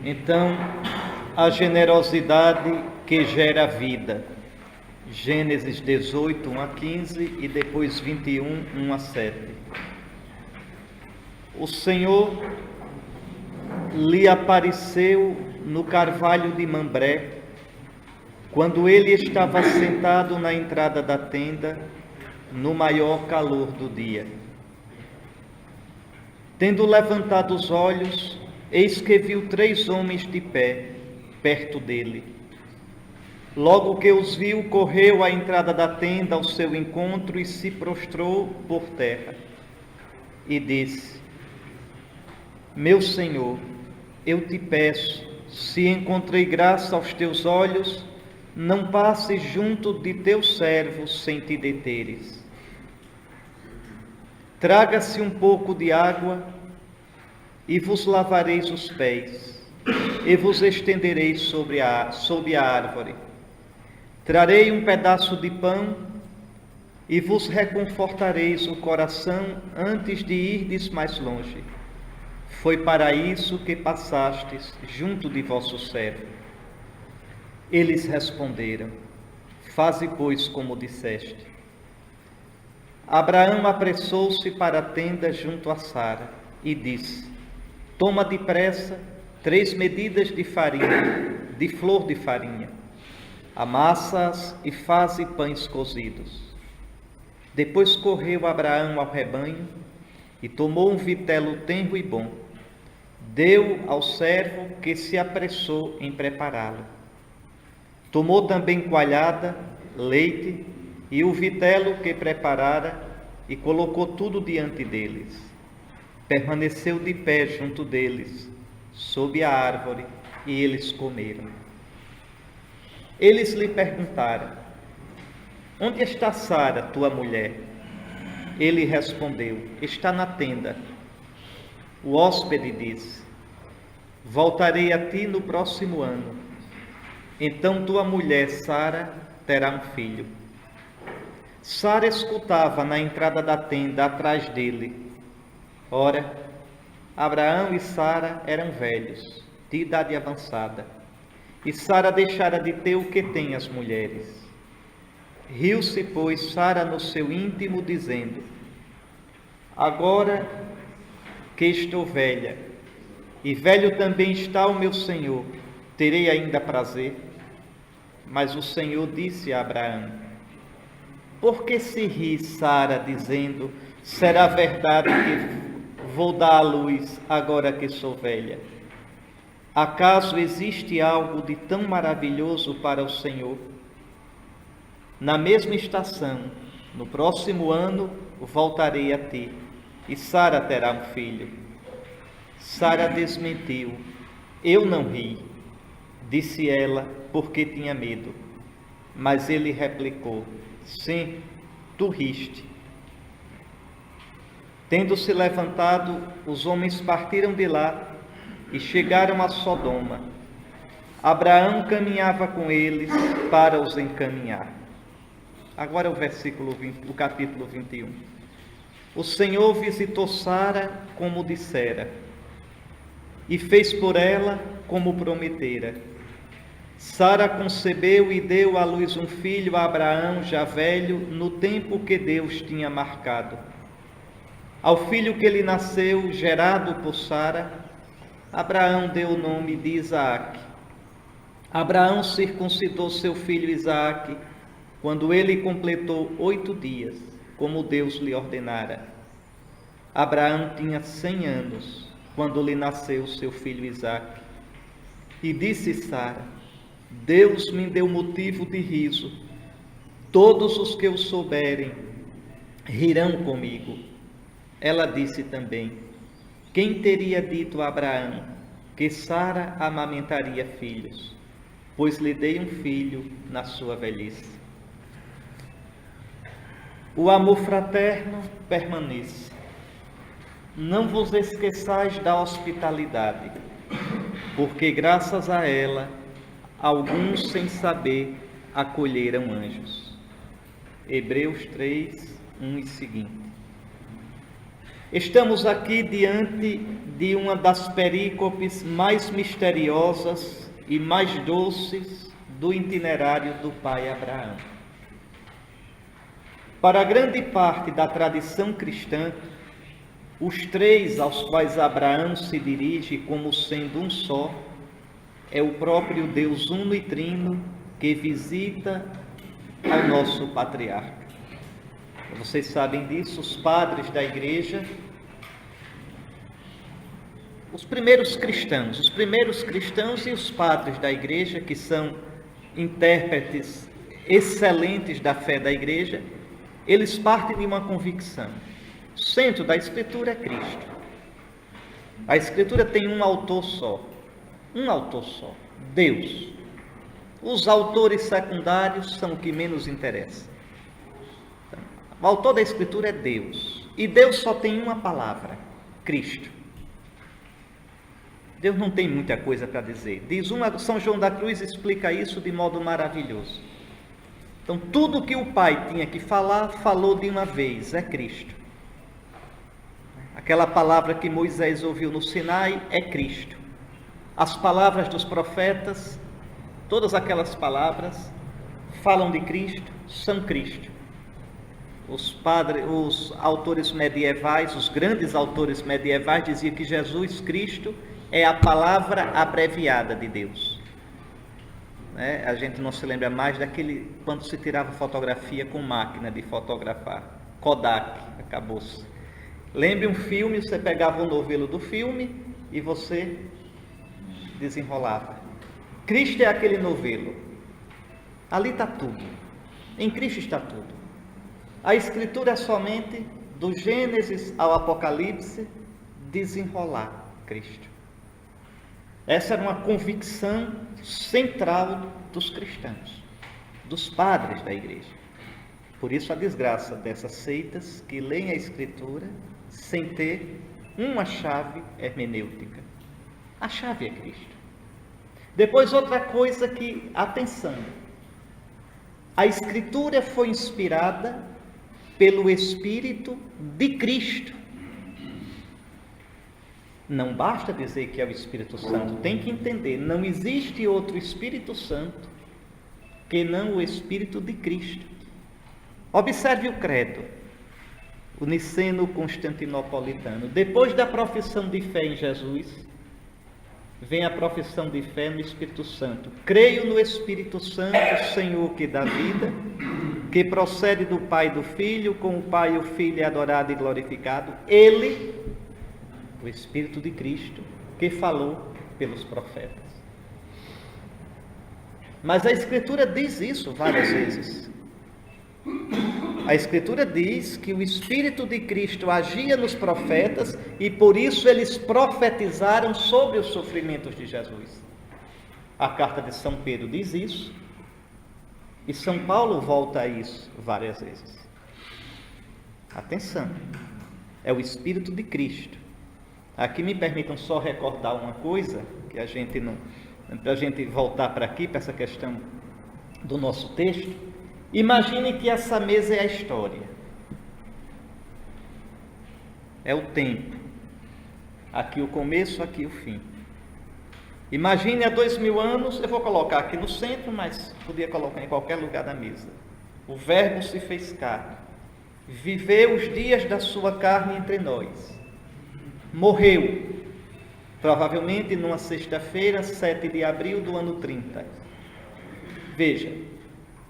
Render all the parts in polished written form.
Então, a generosidade que gera vida. Gênesis 18, 1 a 15 e depois 21, 1 a 7. O Senhor lhe apareceu no carvalho de Mambré, quando ele estava sentado na entrada da tenda, no maior calor do dia. Tendo levantado os olhos, eis que viu 3 homens de pé, perto dele. Logo que os viu, correu à entrada da tenda ao seu encontro e se prostrou por terra. E disse: Meu Senhor, eu te peço, se encontrei graça aos teus olhos, não passes junto de teus servos sem te deteres. Traga-se um pouco de água, e vos lavareis os pés, e vos estendereis sob a árvore. Trarei um pedaço de pão, e vos reconfortareis o coração antes de irdes mais longe. Foi para isso que passastes junto de vosso servo. Eles responderam: Faze, pois, como disseste. Abraão apressou-se para a tenda junto a Sara e disse: Toma depressa 3 medidas de farinha, de flor de farinha, amassa-as e faze pães cozidos. Depois correu Abraão ao rebanho e tomou um vitelo tenro e bom. Deu ao servo que se apressou em prepará-lo. Tomou também coalhada, leite e o vitelo que preparara e colocou tudo diante deles. Permaneceu de pé junto deles, sob a árvore, e eles comeram. Eles lhe perguntaram: Onde está Sara, tua mulher? Ele respondeu: Está na tenda. O hóspede disse: Voltarei a ti no próximo ano. Então tua mulher Sara terá um filho. Sara escutava na entrada da tenda atrás dele. Ora, Abraão e Sara eram velhos, de idade avançada, e Sara deixara de ter o que têm as mulheres. Riu-se, pois, Sara no seu íntimo, dizendo: Agora que estou velha, e velho também está o meu senhor, terei ainda prazer? Mas o Senhor disse a Abraão: Por que se ri Sara, dizendo: Será verdade que vou dar à luz agora que sou velha? Acaso existe algo de tão maravilhoso para o Senhor? Na mesma estação, no próximo ano, voltarei a ti, e Sara terá um filho. Sara desmentiu: Eu não ri. Disse ela, porque tinha medo. Mas ele replicou: Sim, tu riste. Tendo-se levantado, os homens partiram de lá e chegaram a Sodoma. Abraão caminhava com eles para os encaminhar. Agora o capítulo 21. O Senhor visitou Sara como dissera, e fez por ela como prometera. Sara concebeu e deu à luz um filho a Abraão, já velho, no tempo que Deus tinha marcado. Ao filho que lhe nasceu, gerado por Sara, Abraão deu o nome de Isaque. Abraão circuncidou seu filho Isaque quando ele completou 8 dias, como Deus lhe ordenara. Abraão tinha 100 anos quando lhe nasceu seu filho Isaque. E disse Sara: Deus me deu motivo de riso. Todos os que o souberem rirão comigo. Ela disse também: Quem teria dito a Abraão que Sara amamentaria filhos? Pois lhe dei um filho na sua velhice. O amor fraterno permanece. Não vos esqueçais da hospitalidade, porque graças a ela, alguns sem saber acolheram anjos. Hebreus 3, 1 e seguinte. Estamos aqui diante de uma das perícopes mais misteriosas e mais doces do itinerário do pai Abraão. Para grande parte da tradição cristã, os três aos quais Abraão se dirige como sendo um só, é o próprio Deus uno e trino que visita ao nosso patriarca. Vocês sabem disso, os padres da igreja, os primeiros cristãos e os padres da igreja, que são intérpretes excelentes da fé da igreja, eles partem de uma convicção: o centro da Escritura é Cristo. A Escritura tem um autor só, Deus. Os autores secundários são o que menos interessa. O autor da Escritura é Deus, e Deus só tem uma palavra: Cristo. Deus não tem muita coisa para dizer. São João da Cruz explica isso de modo maravilhoso. Então, tudo que o Pai tinha que falar, falou de uma vez: é Cristo. Aquela palavra que Moisés ouviu no Sinai é Cristo. As palavras dos profetas, todas aquelas palavras falam de Cristo, são Cristo. Os autores medievais, os grandes autores medievais, diziam que Jesus Cristo é a palavra abreviada de Deus. A gente não se lembra mais daquele, quando se tirava fotografia com máquina de fotografar, Kodak, acabou-se. Lembre um filme, você pegava o novelo do filme e você desenrolava. Cristo é aquele novelo. Ali está tudo. Em Cristo está tudo. A Escritura é somente, do Gênesis ao Apocalipse, desenrolar Cristo. Essa era uma convicção central dos cristãos, dos padres da igreja. Por isso a desgraça dessas seitas que leem a Escritura sem ter uma chave hermenêutica. A chave é Cristo. Depois, outra coisa que, atenção, a Escritura foi inspirada pelo Espírito de Cristo. Não basta dizer que é o Espírito Santo, tem que entender, não existe outro Espírito Santo que não o Espírito de Cristo. Observe o credo, o niceno-constantinopolitano. Depois da profissão de fé em Jesus, vem a profissão de fé no Espírito Santo. Creio no Espírito Santo, Senhor que dá vida, que procede do Pai e do Filho, com o Pai e o Filho é adorado e glorificado. Ele, o Espírito de Cristo, que falou pelos profetas. Mas a Escritura diz isso várias vezes. A Escritura diz que o Espírito de Cristo agia nos profetas e por isso eles profetizaram sobre os sofrimentos de Jesus. A carta de São Pedro diz isso e São Paulo volta a isso várias vezes. Atenção, é o Espírito de Cristo. Aqui me permitam só recordar uma coisa, que a gente não, para a gente voltar para aqui, para essa questão do nosso texto. Imagine que essa mesa é a história, é o tempo, aqui o começo, aqui o fim. Imagine há 2000 anos, eu vou colocar aqui no centro, mas podia colocar em qualquer lugar da mesa. O Verbo se fez carne, viveu os dias da sua carne entre nós, morreu, provavelmente numa sexta-feira, 7 de abril do ano 30. Veja,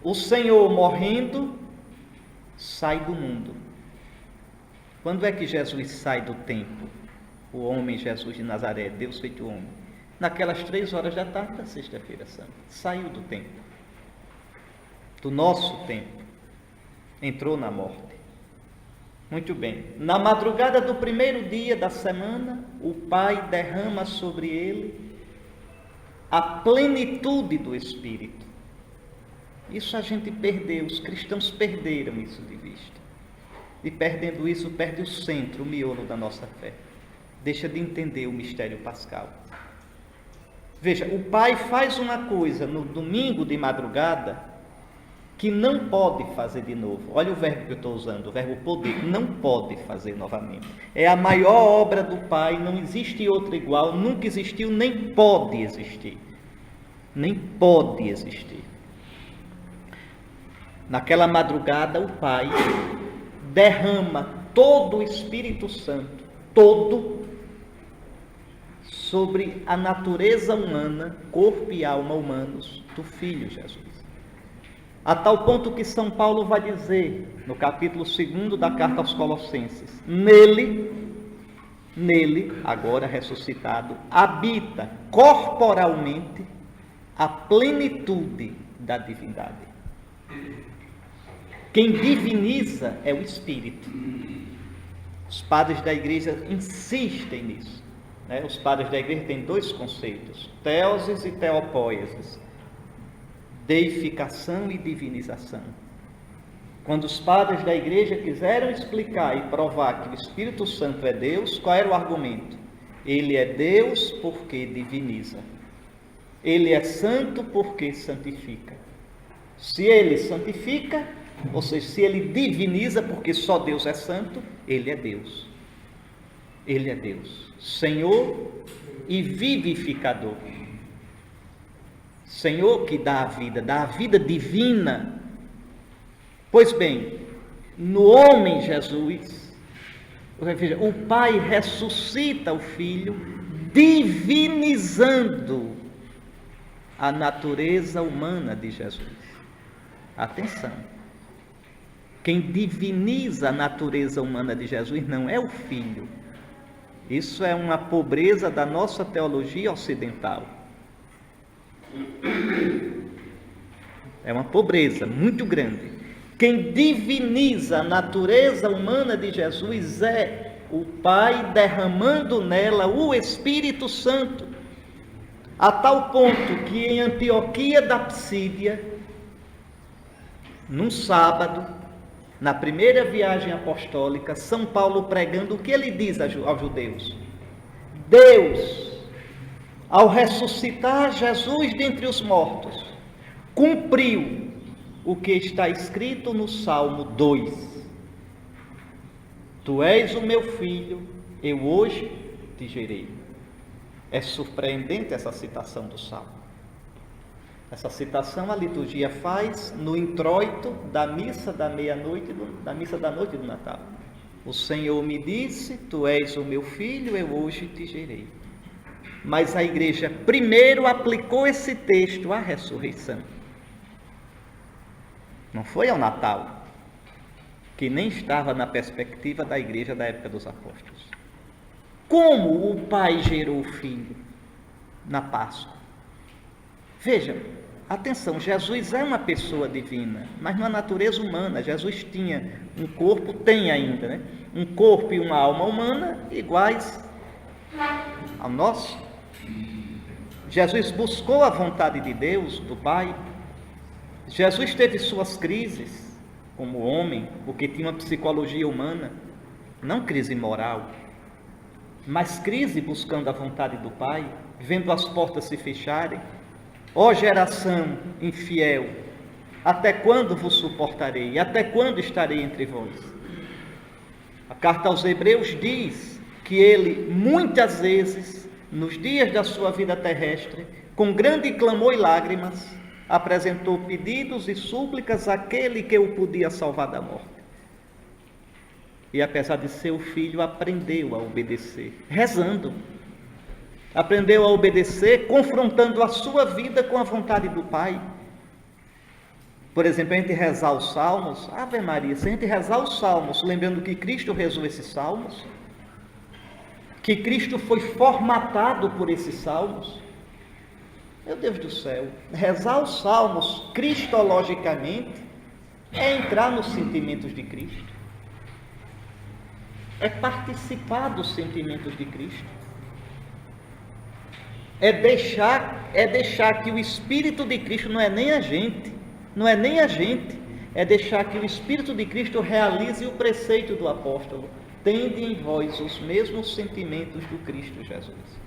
o Senhor morrendo, sai do mundo. Quando é que Jesus sai do tempo? O homem Jesus de Nazaré, Deus feito homem. Naquelas 3 horas da tarde da sexta-feira santa. Saiu do tempo. Do nosso tempo. Entrou na morte. Muito bem. Na madrugada do primeiro dia da semana, o Pai derrama sobre ele a plenitude do Espírito. Isso a gente perdeu, os cristãos perderam isso de vista. E perdendo isso, perde o centro, o miolo da nossa fé. Deixa de entender o mistério pascal. Veja, o Pai faz uma coisa no domingo de madrugada que não pode fazer de novo. Olha o verbo que eu estou usando, o verbo poder, não pode fazer novamente. É a maior obra do Pai, não existe outra igual, nunca existiu, nem pode existir. Nem pode existir. Naquela madrugada, o Pai derrama todo o Espírito Santo, todo, sobre a natureza humana, corpo e alma humanos do Filho Jesus. A tal ponto que São Paulo vai dizer, no capítulo 2 da carta aos Colossenses, nele, agora ressuscitado, habita corporalmente a plenitude da divindade. Quem diviniza é o Espírito. Os padres da igreja insistem nisso. Né? Os padres da igreja têm dois conceitos, teoses e teopóieses. Deificação e divinização. Quando os padres da igreja quiseram explicar e provar que o Espírito Santo é Deus, qual era o argumento? Ele é Deus porque diviniza. Ele é santo porque santifica. Se ele santifica, ou seja, se ele diviniza, porque só Deus é santo, ele é Deus. Ele é Deus, Senhor e vivificador. Senhor que dá a vida divina. Pois bem, no homem Jesus, veja, o Pai ressuscita o Filho, divinizando a natureza humana de Jesus. Atenção, quem diviniza a natureza humana de Jesus não é o Filho. Isso é uma pobreza da nossa teologia ocidental. É uma pobreza muito grande. Quem diviniza a natureza humana de Jesus é o Pai derramando nela o Espírito Santo, a tal ponto que em Antioquia da Psídia, num sábado, na primeira viagem apostólica, São Paulo pregando, o que ele diz aos judeus? Deus, ao ressuscitar Jesus dentre os mortos, cumpriu o que está escrito no Salmo 2. Tu és o meu filho, eu hoje te gerei. É surpreendente essa citação do Salmo. Essa citação a liturgia faz no introito da missa da meia-noite, da missa da noite do Natal. O Senhor me disse, tu és o meu filho, eu hoje te gerei. Mas a igreja primeiro aplicou esse texto à ressurreição. Não foi ao Natal, que nem estava na perspectiva da igreja da época dos apóstolos. Como o Pai gerou o Filho na Páscoa? Veja, atenção, Jesus é uma pessoa divina, mas numa natureza humana. Jesus tinha um corpo, tem ainda, né? Um corpo e uma alma humana iguais ao nosso. Jesus buscou a vontade de Deus, do Pai. Jesus teve suas crises como homem, porque tinha uma psicologia humana, não crise moral, mas crise buscando a vontade do Pai, vendo as portas se fecharem. Ó geração infiel, até quando vos suportarei? Até quando estarei entre vós? A carta aos Hebreus diz que ele, muitas vezes, nos dias da sua vida terrestre, com grande clamor e lágrimas, apresentou pedidos e súplicas àquele que o podia salvar da morte. E apesar de ser o filho, aprendeu a obedecer, rezando. Aprendeu a obedecer, confrontando a sua vida com a vontade do Pai. Por exemplo, a gente rezar os salmos, Ave Maria, se a gente rezar os salmos, lembrando que Cristo rezou esses salmos, que Cristo foi formatado por esses salmos, meu Deus do céu, rezar os salmos cristologicamente é entrar nos sentimentos de Cristo, é participar dos sentimentos de Cristo, é deixar que o Espírito de Cristo, não é nem a gente, é deixar que o Espírito de Cristo realize o preceito do apóstolo: tende em vós os mesmos sentimentos do Cristo Jesus.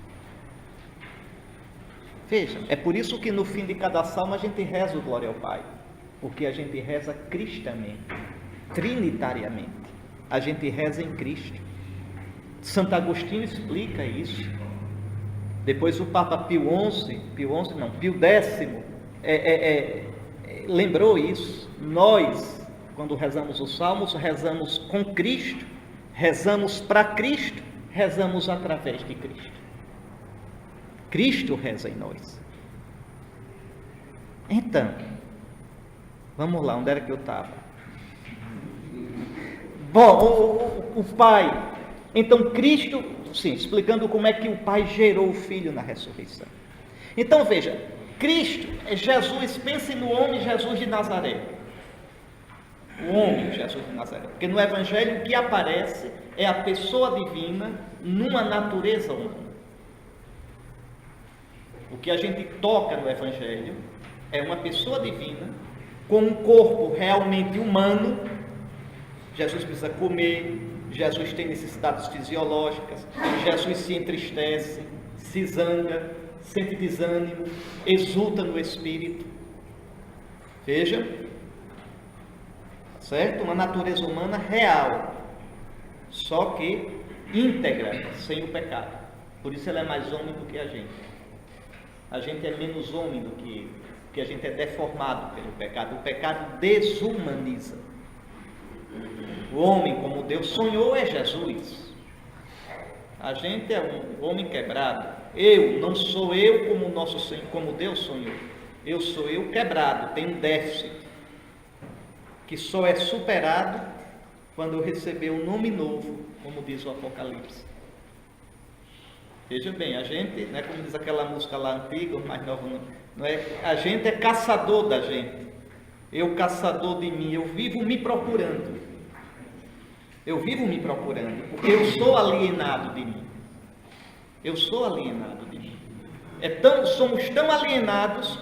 Veja, é por isso que no fim de cada salmo a gente reza o Glória ao Pai. Porque a gente reza cristamente, trinitariamente. A gente reza em Cristo. Santo Agostinho explica isso. Depois o Papa Pio X lembrou isso. Nós, quando rezamos os salmos, rezamos com Cristo, rezamos para Cristo, rezamos através de Cristo. Cristo reza em nós. Então, vamos lá, onde era que eu estava? Bom, o Pai. Então, Cristo, sim, explicando como é que o Pai gerou o Filho na ressurreição. Então, veja, Cristo é Jesus, pense no homem Jesus de Nazaré. O homem Jesus de Nazaré. Porque no Evangelho o que aparece é a pessoa divina numa natureza humana. O que a gente toca no Evangelho é uma pessoa divina com um corpo realmente humano. Jesus precisa comer, Jesus tem necessidades fisiológicas, Jesus se entristece, se zanga, sente desânimo, exulta no espírito. Veja, certo? Uma natureza humana real, só que íntegra, sem o pecado. Por isso ela é mais homem do que a gente. A gente é menos homem do que ele, porque a gente é deformado pelo pecado. O pecado desumaniza. O homem, como Deus sonhou, é Jesus. A gente é um homem quebrado. Eu, não sou eu como Deus sonhou. Eu sou eu quebrado, tenho um déficit, que só é superado quando eu receber um nome novo, como diz o Apocalipse. Veja bem, a gente, né, como diz aquela música lá antiga, mais nova, não é? A gente é caçador da gente. Eu caçador de mim, eu vivo me procurando. Eu vivo me procurando, porque eu sou alienado de mim. Eu sou alienado de mim. Somos tão alienados,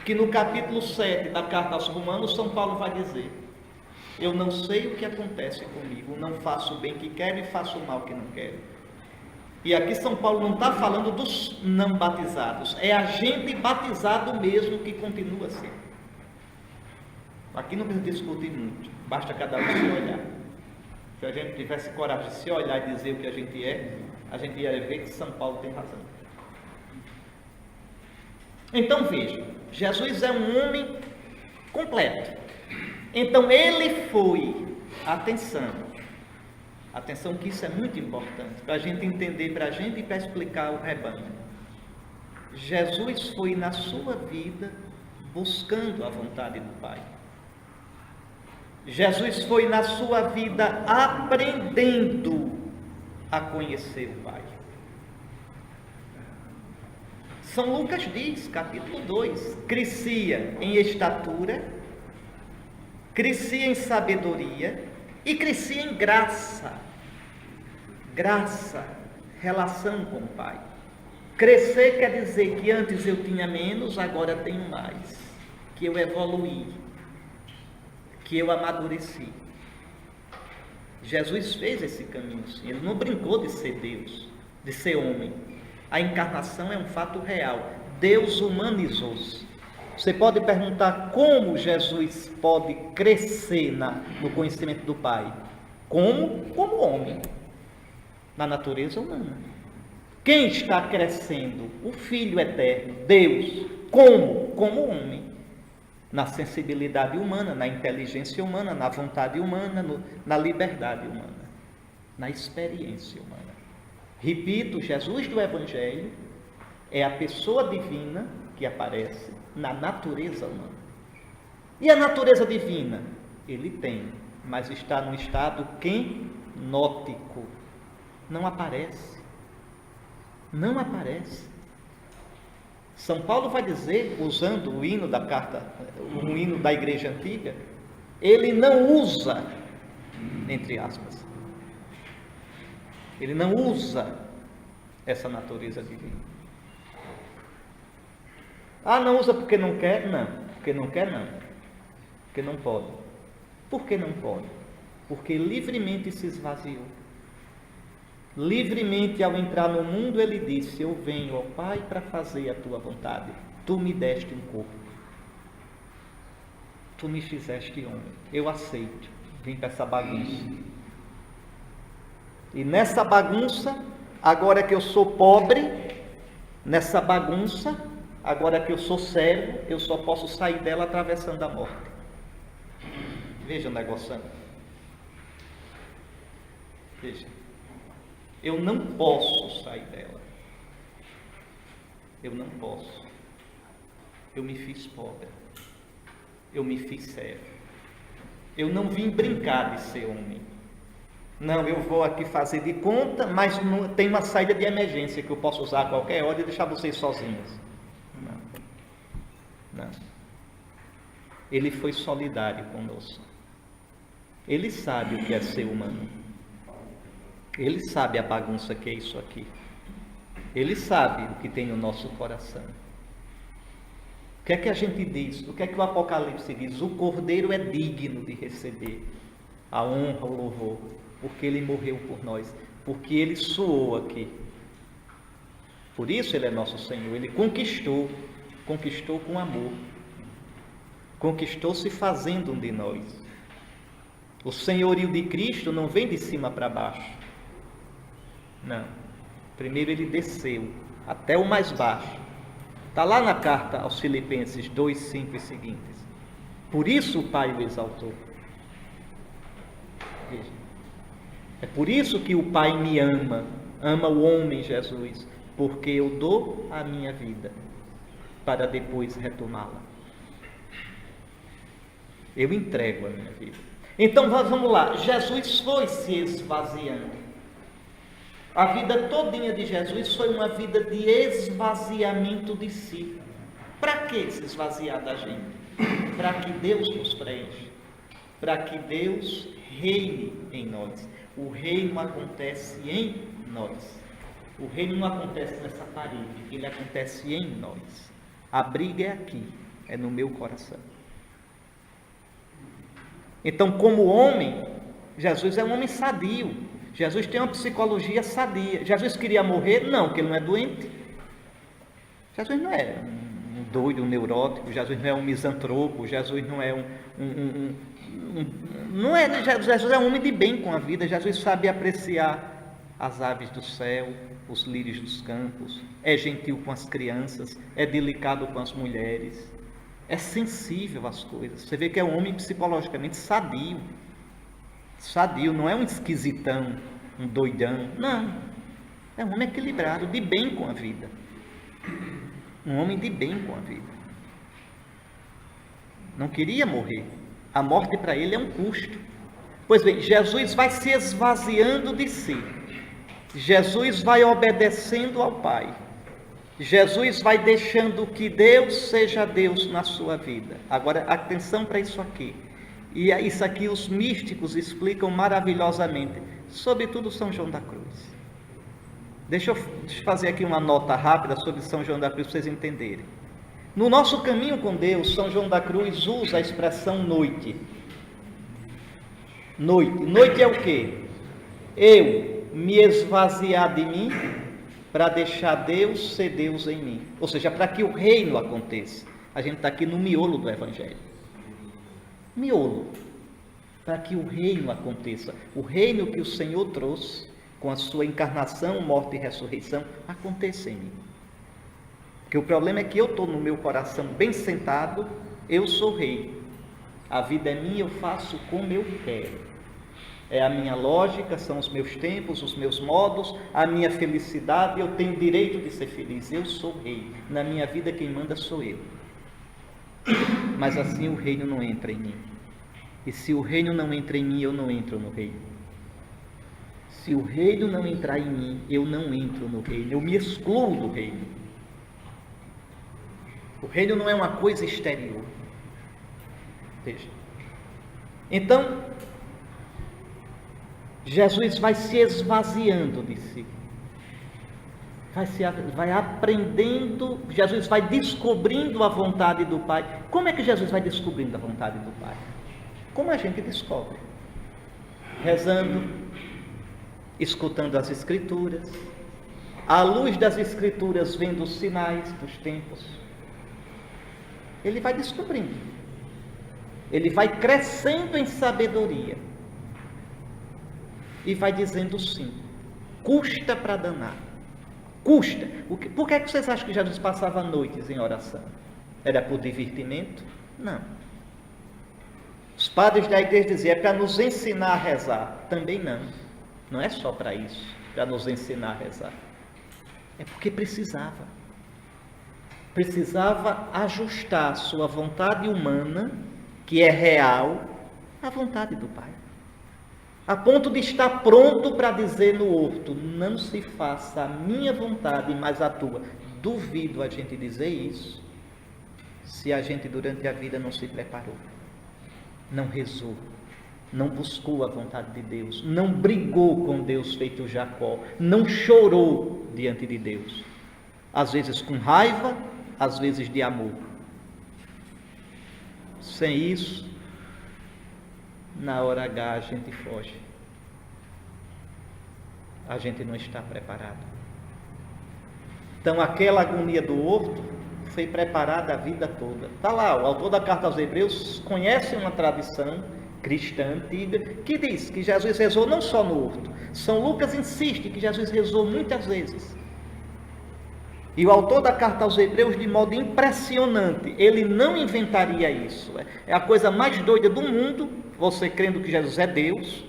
que no capítulo 7 da carta aos Romanos, São Paulo vai dizer: eu não sei o que acontece comigo, não faço o bem que quero e faço o mal que não quero. E aqui São Paulo não está falando dos não batizados, é a gente batizado mesmo que continua assim. Aqui não precisa discutir muito, basta cada um se olhar. Se a gente tivesse coragem de se olhar e dizer o que a gente ia ver que São Paulo tem razão. Então veja, Jesus é um homem completo. Então ele foi, atenção que isso é muito importante, para a gente entender, para a gente e para explicar o rebanho. Jesus foi na sua vida buscando a vontade do Pai. Jesus foi na sua vida aprendendo a conhecer o Pai. São Lucas diz, capítulo 2, crescia em estatura, crescia em sabedoria e crescia em graça. Graça, relação com o Pai. Crescer quer dizer que antes eu tinha menos, agora tenho mais. Que eu evoluí, que eu amadureci. Jesus fez esse caminho, sim. Ele não brincou de ser Deus, de ser homem. A encarnação é um fato real. Deus humanizou-se. Você pode perguntar como Jesus pode crescer no conhecimento do Pai. Como homem, na natureza humana. Quem está crescendo? O Filho eterno, Deus. Como homem. Na sensibilidade humana, na inteligência humana, na vontade humana, na liberdade humana, na experiência humana. Repito, Jesus do Evangelho é a pessoa divina que aparece na natureza humana. E a natureza divina? Ele tem, mas está no estado quenótico. Não aparece. Não aparece. São Paulo vai dizer, usando o hino da carta, o hino da igreja antiga, ele não usa, entre aspas, ele não usa essa natureza divina. Ah, não usa porque não quer? Não, porque não quer não, porque não pode. Por que não pode? Porque livremente se esvaziou. Livremente, ao entrar no mundo, ele disse: eu venho, ó Pai, para fazer a tua vontade. Tu me deste um corpo. Tu me fizeste homem, eu aceito, vim para essa bagunça. E nessa bagunça, agora que eu sou pobre, nessa bagunça, agora que eu sou servo, eu só posso sair dela atravessando a morte. Veja o negócio. Veja. Eu não posso sair dela. Eu não posso. Eu me fiz pobre. Eu me fiz servo. Eu não vim brincar de ser homem. Não, eu vou aqui fazer de conta, mas não, tem uma saída de emergência que eu posso usar a qualquer hora e deixar vocês sozinhos. Não. Ele foi solidário conosco. Ele sabe o que é ser humano. Ele sabe a bagunça que é isso aqui. Ele sabe o que tem no nosso coração. O que é que a gente diz? O que é que o Apocalipse diz? O Cordeiro é digno de receber a honra, o louvor, porque ele morreu por nós, porque ele suou aqui. Por isso ele é nosso Senhor. Ele conquistou com amor. Conquistou se fazendo um de nós. O senhorio de Cristo não vem de cima para baixo. Não. Primeiro ele desceu até o mais baixo. Está lá na carta aos Filipenses 2, 5 e seguintes. Por isso o Pai o exaltou. Veja. É por isso que o Pai me ama o homem Jesus, porque eu dou a minha vida para depois retomá-la. Eu entrego a minha vida. Então vamos lá, Jesus foi se esvaziando. A vida todinha de Jesus foi uma vida de esvaziamento de si. Para que se esvaziar da gente? Para que Deus nos preencha, para que Deus reine em nós. O reino acontece em nós. O reino não acontece nessa parede, ele acontece em nós. A briga é aqui, é no meu coração. Então, como homem, Jesus é um homem sadio. Jesus tem uma psicologia sadia. Jesus queria morrer? Não, porque ele não é doente. Jesus não é um doido, um neurótico. Jesus não é um misantropo. Jesus não é não é. Jesus é um homem de bem com a vida. Jesus sabe apreciar as aves do céu, os lírios dos campos. É gentil com as crianças. É delicado com as mulheres. É sensível às coisas. Você vê que é um homem psicologicamente sadio. Sadio, não é um esquisitão, um doidão. Não. É um homem equilibrado, de bem com a vida. Um homem de bem com a vida. Não queria morrer. A morte para ele é um custo. Pois bem, Jesus vai se esvaziando de si. Jesus vai obedecendo ao Pai. Jesus vai deixando que Deus seja Deus na sua vida. Agora, atenção para isso aqui. E isso aqui os místicos explicam maravilhosamente, sobretudo São João da Cruz. Deixa eu fazer aqui uma nota rápida sobre São João da Cruz para vocês entenderem. No nosso caminho com Deus, São João da Cruz usa a expressão noite. Noite. Noite é o quê? Eu me esvaziar de mim para deixar Deus ser Deus em mim. Ou seja, para que o reino aconteça. A gente está aqui no miolo do Evangelho. Miolo. Para que o reino aconteça. O reino que o Senhor trouxe com a sua encarnação, morte e ressurreição, aconteça em mim. Porque o problema é que eu estou no meu coração bem sentado, eu sou rei. A vida é minha, eu faço como eu quero. É a minha lógica, são os meus tempos, os meus modos, a minha felicidade, eu tenho o direito de ser feliz. Eu sou rei. Na minha vida quem manda sou eu. Mas assim o reino não entra em mim. E se o reino não entra em mim, eu não entro no reino. Se o reino não entrar em mim, eu não entro no reino. Eu me excluo do reino. O reino não é uma coisa exterior. Veja. Então, Jesus vai se esvaziando de si. Vai aprendendo, Jesus vai descobrindo a vontade do Pai. Como é que Jesus vai descobrindo a vontade do Pai? Como a gente descobre? Rezando, escutando as Escrituras, à luz das Escrituras, vendo os sinais dos tempos. Ele vai descobrindo. Ele vai crescendo em sabedoria e vai dizendo sim. Custa para danar. Custa. Por que é que vocês acham que Jesus passava noites em oração? Era por divertimento? Não. Os padres da igreja diziam, é para nos ensinar a rezar. Também não. Não é só para isso, para nos ensinar a rezar. É porque precisava. Precisava ajustar a sua vontade humana, que é real, à vontade do Pai. A ponto de estar pronto para dizer no horto, não se faça a minha vontade, mas a tua. Duvido a gente dizer isso, se a gente durante a vida não se preparou, não rezou, não buscou a vontade de Deus, não brigou com Deus feito Jacó, não chorou diante de Deus, às vezes com raiva, às vezes de amor. Sem isso, na hora H a gente foge. A gente não está preparado. Então aquela agonia do horto foi preparada a vida toda. Está lá, o autor da carta aos Hebreus conhece uma tradição cristã antiga que diz que Jesus rezou não só no horto. São Lucas insiste que Jesus rezou muitas vezes. E o autor da carta aos Hebreus, de modo impressionante, ele não inventaria isso. É a coisa mais doida do mundo, você crendo que Jesus é Deus.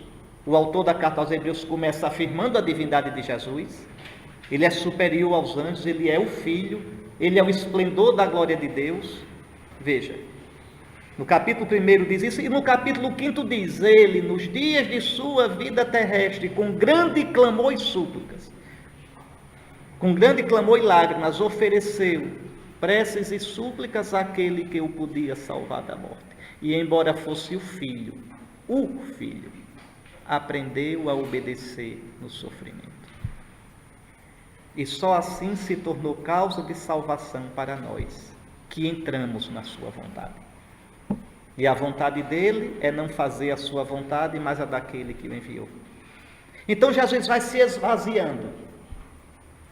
O autor da carta aos Hebreus começa afirmando a divindade de Jesus. Ele é superior aos anjos, ele é o Filho, ele é o esplendor da glória de Deus. Veja, no capítulo 1 diz isso, e no capítulo 5 diz, ele, nos dias de sua vida terrestre, com grande clamor e súplicas, com grande clamor e lágrimas, ofereceu preces e súplicas àquele que o podia salvar da morte. E embora fosse o Filho, aprendeu a obedecer no sofrimento. E só assim se tornou causa de salvação para nós, que entramos na sua vontade. E a vontade dele é não fazer a sua vontade, mas a daquele que o enviou. Então Jesus vai se esvaziando.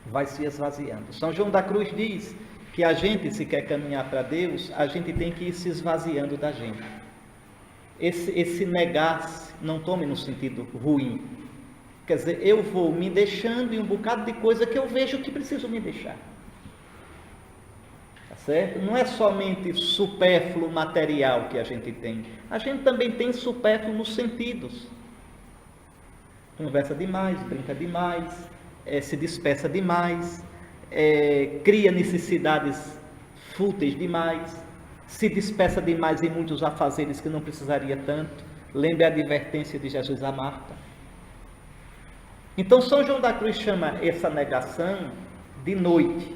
Vai se esvaziando. São João da Cruz diz que a gente, se quer caminhar para Deus, a gente tem que ir se esvaziando da gente. Esse negar-se, não tome no sentido ruim. Quer dizer, eu vou me deixando em um bocado de coisa que eu vejo que preciso me deixar. Tá certo? Não é somente supérfluo material que a gente tem. A gente também tem supérfluo nos sentidos. Conversa demais, brinca demais, se dispersa demais, cria necessidades fúteis demais, se dispersa demais em muitos afazeres que não precisaria tanto. Lembre a advertência de Jesus a Marta. Então São João da Cruz chama essa negação de noite.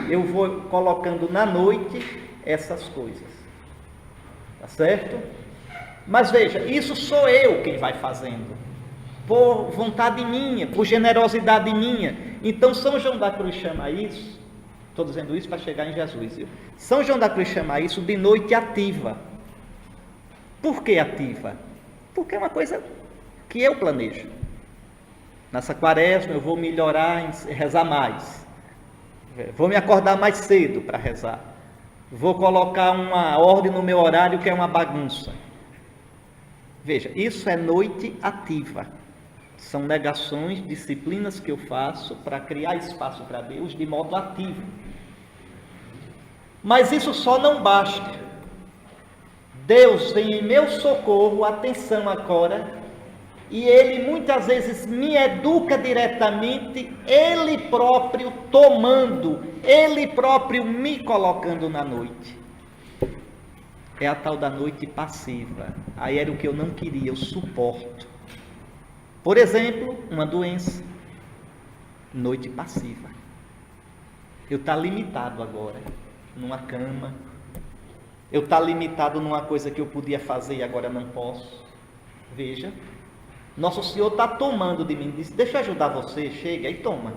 Eu vou colocando na noite essas coisas. Tá certo? Mas veja, isso sou eu quem vai fazendo. Por vontade minha, por generosidade minha. Então São João da Cruz chama isso, estou dizendo isso para chegar em Jesus, viu? São João da Cruz chama isso de noite ativa. Por que ativa? Porque é uma coisa que eu planejo. Nessa quaresma eu vou melhorar em rezar mais. Vou me acordar mais cedo para rezar. Vou colocar uma ordem no meu horário que é uma bagunça. Veja, isso é noite ativa. São negações, disciplinas que eu faço para criar espaço para Deus de modo ativo. Mas isso só não basta. Deus vem em meu socorro, atenção agora, e Ele muitas vezes me educa diretamente, Ele próprio tomando, Ele próprio me colocando na noite. É a tal da noite passiva. Aí era o que eu não queria, eu suporto. Por exemplo, uma doença, noite passiva. Eu estou limitado agora, numa cama. Eu estou limitado numa coisa que eu podia fazer e agora não posso. Veja, Nosso Senhor está tomando de mim. Diz, deixa eu ajudar você, chega e toma.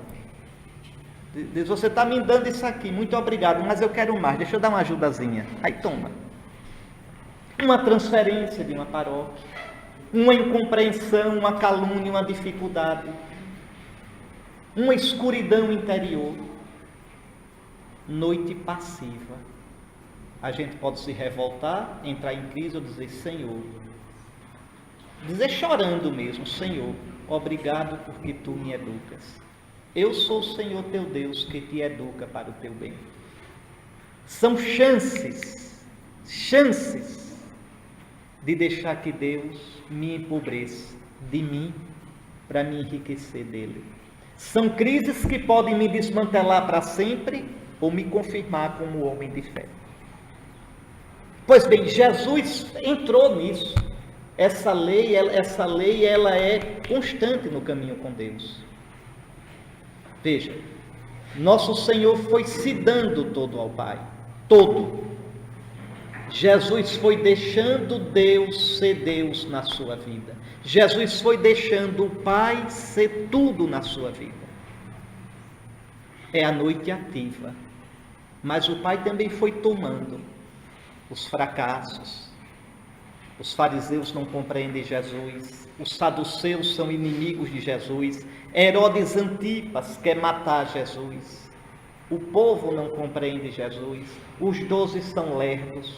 Diz, você está me dando isso aqui, muito obrigado, mas eu quero mais, deixa eu dar uma ajudazinha. Aí toma. Uma transferência de uma paróquia. Uma incompreensão, uma calúnia, uma dificuldade, uma escuridão interior, noite passiva. a gente pode se revoltar, entrar em crise ou dizer: Senhor, dizer chorando mesmo: Senhor, obrigado porque tu me educas. Eu sou o Senhor teu Deus que te educa para o teu bem. São chances de deixar que Deus me empobreça de mim para me enriquecer dele. São crises que podem me desmantelar para sempre ou me confirmar como homem de fé. Pois bem, Jesus entrou nisso. Essa lei ela é constante no caminho com Deus. Veja, nosso Senhor foi se dando todo ao Pai, todo. Jesus foi deixando Deus ser Deus na sua vida. Jesus foi deixando o Pai ser tudo na sua vida. É a noite ativa. Mas o Pai também foi tomando os fracassos. Os fariseus não compreendem Jesus. Os saduceus são inimigos de Jesus. Herodes Antipas quer matar Jesus. O povo não compreende Jesus. Os 12 são lerdos.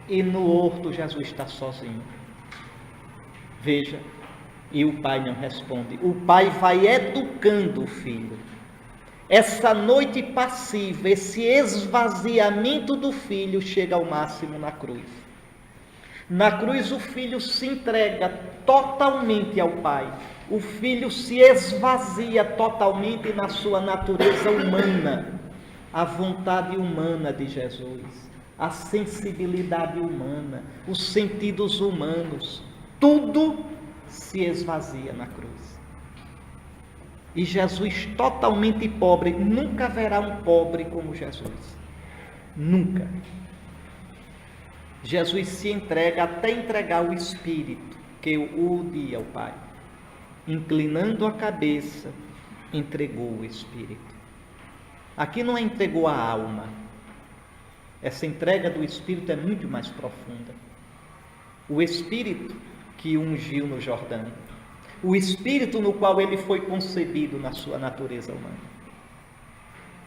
E no horto Jesus está sozinho. Veja, e o pai não responde. O pai vai educando o filho. Essa noite passiva, esse esvaziamento do filho chega ao máximo na cruz. Na cruz o filho se entrega totalmente ao pai. O filho se esvazia totalmente na sua natureza humana. A vontade humana de Jesus, a sensibilidade humana, os sentidos humanos, tudo se esvazia na cruz. E Jesus totalmente pobre, nunca haverá um pobre como Jesus. Nunca. Jesus se entrega até entregar o Espírito, que o dia ao Pai. Inclinando a cabeça, entregou o Espírito. Aqui não é entregou a alma. Essa entrega do Espírito é muito mais profunda. O Espírito que ungiu no Jordão. O Espírito no qual ele foi concebido na sua natureza humana.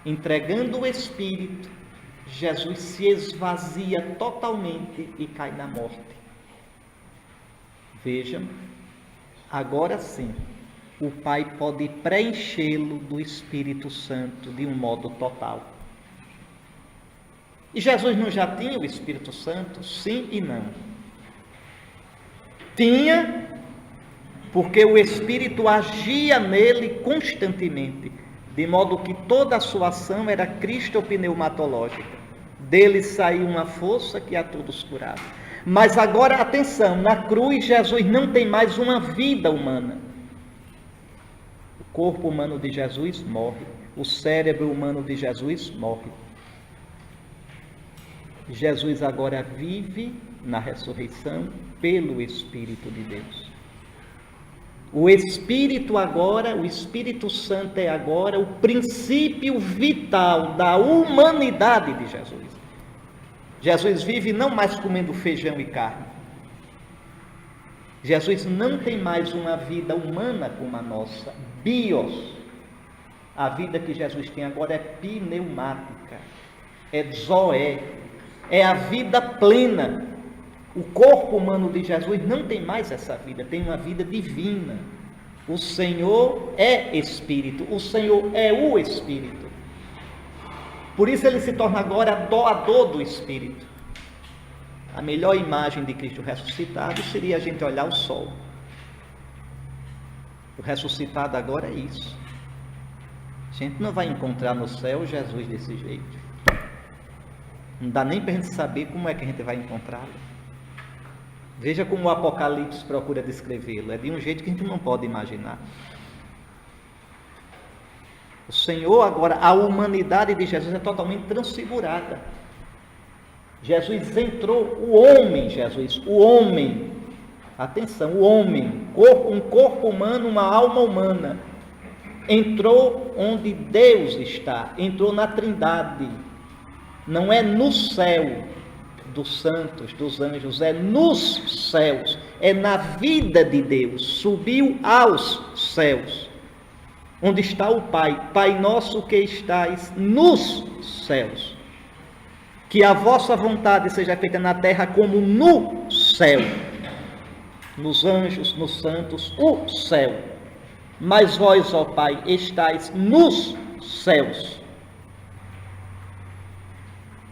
Entregando o Espírito, Jesus se esvazia totalmente e cai na morte. Vejam, agora sim, o Pai pode preenchê-lo do Espírito Santo de um modo total. E Jesus não já tinha o Espírito Santo? Sim e não. Tinha, porque o Espírito agia nele constantemente, de modo que toda a sua ação era cristopneumatológica. Dele saiu uma força que a todos curava. Mas agora, atenção, na cruz Jesus não tem mais uma vida humana. O corpo humano de Jesus morre. O cérebro humano de Jesus morre. Jesus agora vive na ressurreição pelo Espírito de Deus. O Espírito agora, o Espírito Santo é agora o princípio vital da humanidade de Jesus. Jesus vive não mais comendo feijão e carne. Jesus não tem mais uma vida humana como a nossa, bios. A vida que Jesus tem agora é pneumática, é zoé, é a vida plena. O corpo humano de Jesus não tem mais essa vida, tem uma vida divina. O Senhor é Espírito, o Senhor é o Espírito. Por isso ele se torna agora doador do Espírito. A melhor imagem de Cristo ressuscitado seria a gente olhar o sol. O ressuscitado agora é isso. A gente não vai encontrar no céu Jesus desse jeito. Não dá nem para a gente saber como é que a gente vai encontrá-lo. Veja como o Apocalipse procura descrevê-lo. É de um jeito que a gente não pode imaginar. O Senhor agora, a humanidade de Jesus é totalmente transfigurada. Jesus entrou, o homem, atenção, o homem, um corpo humano, uma alma humana, entrou onde Deus está, entrou na Trindade. Não é no céu dos santos, dos anjos, é nos céus, é na vida de Deus, subiu aos céus, onde está o Pai, Pai nosso que estais nos céus. que a vossa vontade seja feita na terra como no céu. Nos anjos, nos santos, o céu. Mas vós, ó Pai, estáis nos céus,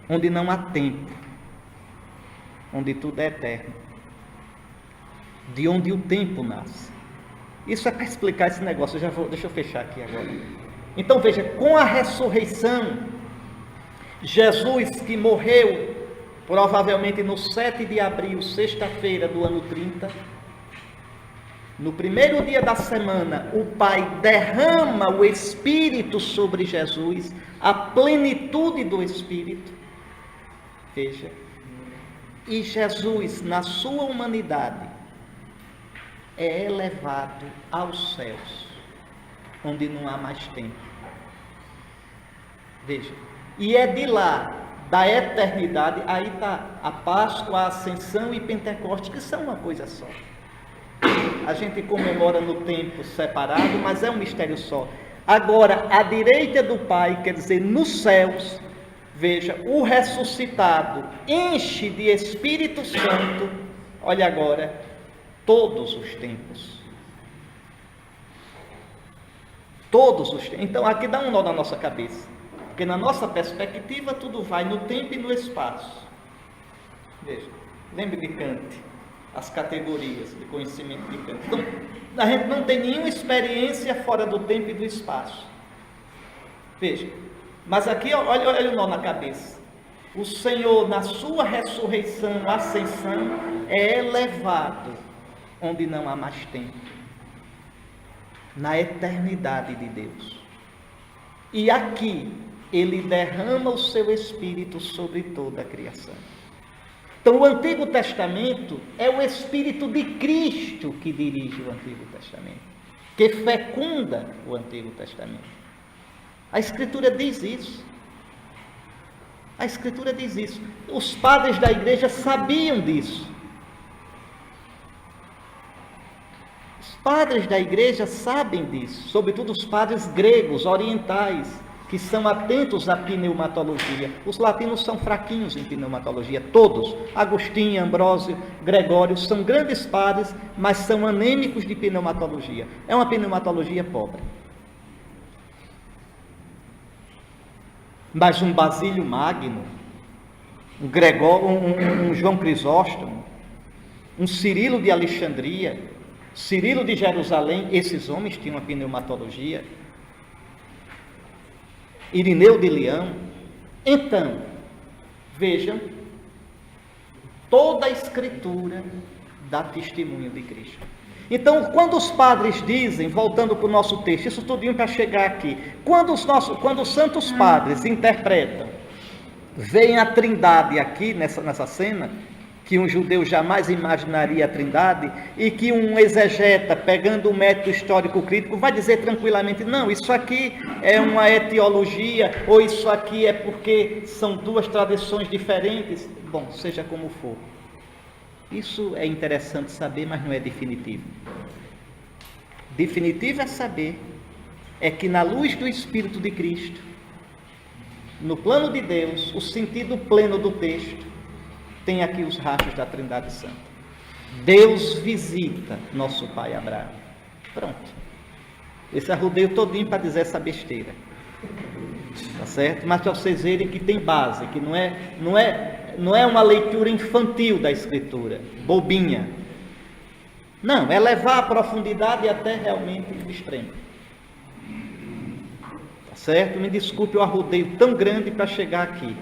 onde não há tempo, onde tudo é eterno, de onde o tempo nasce. Isso é para explicar esse negócio. Deixa eu fechar aqui agora. Então veja, com a ressurreição, Jesus, que morreu provavelmente no 7 de abril, sexta-feira do ano 30, no primeiro dia da semana, o Pai derrama o Espírito sobre Jesus, a plenitude do Espírito. Veja, e Jesus, na sua humanidade, é elevado aos céus, onde não há mais tempo. Veja, e é de lá, da eternidade, aí está a Páscoa, a Ascensão e Pentecostes, que são uma coisa só. A gente comemora no tempo separado, mas é um mistério só. Agora, à direita do Pai, quer dizer, nos céus, veja, o ressuscitado enche de Espírito Santo, olha agora, todos os tempos. Todos os tempos. Então, aqui dá um nó na nossa cabeça. Porque na nossa perspectiva, tudo vai no tempo e no espaço. Veja, lembre de Kant, as categorias de conhecimento de Kant. Então, a gente não tem nenhuma experiência fora do tempo e do espaço. Veja, mas aqui, olha o nó na cabeça. O Senhor, na sua ressurreição, ascensão, é elevado onde não há mais tempo, na eternidade de Deus. E aqui, ele derrama o seu Espírito sobre toda a criação. Então, o Antigo Testamento é o Espírito de Cristo que dirige o Antigo Testamento, que fecunda o Antigo Testamento. A Escritura diz isso. A Escritura diz isso. Os padres da igreja sabiam disso. Os padres da igreja sabem disso, sobretudo os padres gregos, orientais, que são atentos à pneumatologia. Os latinos são fraquinhos em pneumatologia, todos. Agostinho, Ambrósio, Gregório, são grandes padres, mas são anêmicos de pneumatologia. É uma pneumatologia pobre. Mas um Basílio Magno, um Gregório, um João Crisóstomo, um Cirilo de Alexandria, Cirilo de Jerusalém, esses homens tinham uma pneumatologia. Irineu de Leão. Então, vejam, toda a Escritura dá testemunho de Cristo. Então, quando os padres dizem, voltando para o nosso texto, isso tudinho para chegar aqui, quando os santos padres interpretam, veem a Trindade aqui nessa cena, que um judeu jamais imaginaria a Trindade, e que um exegeta, pegando um método histórico crítico, vai dizer tranquilamente, não, isso aqui é uma etiologia, ou isso aqui é porque são duas tradições diferentes. Bom, seja como for. Isso é interessante saber, mas não é definitivo. Definitivo é saber, é que na luz do Espírito de Cristo, no plano de Deus, o sentido pleno do texto, tem aqui os rastros da Trindade Santa. Deus visita nosso pai Abraão. Pronto. Esse arrudeio todinho para dizer essa besteira. Tá certo? Mas para vocês verem que tem base, que não é uma leitura infantil da Escritura, bobinha. Não, é levar a profundidade até realmente o extremo. Tá certo? Me desculpe o arrudeio tão grande para chegar aqui.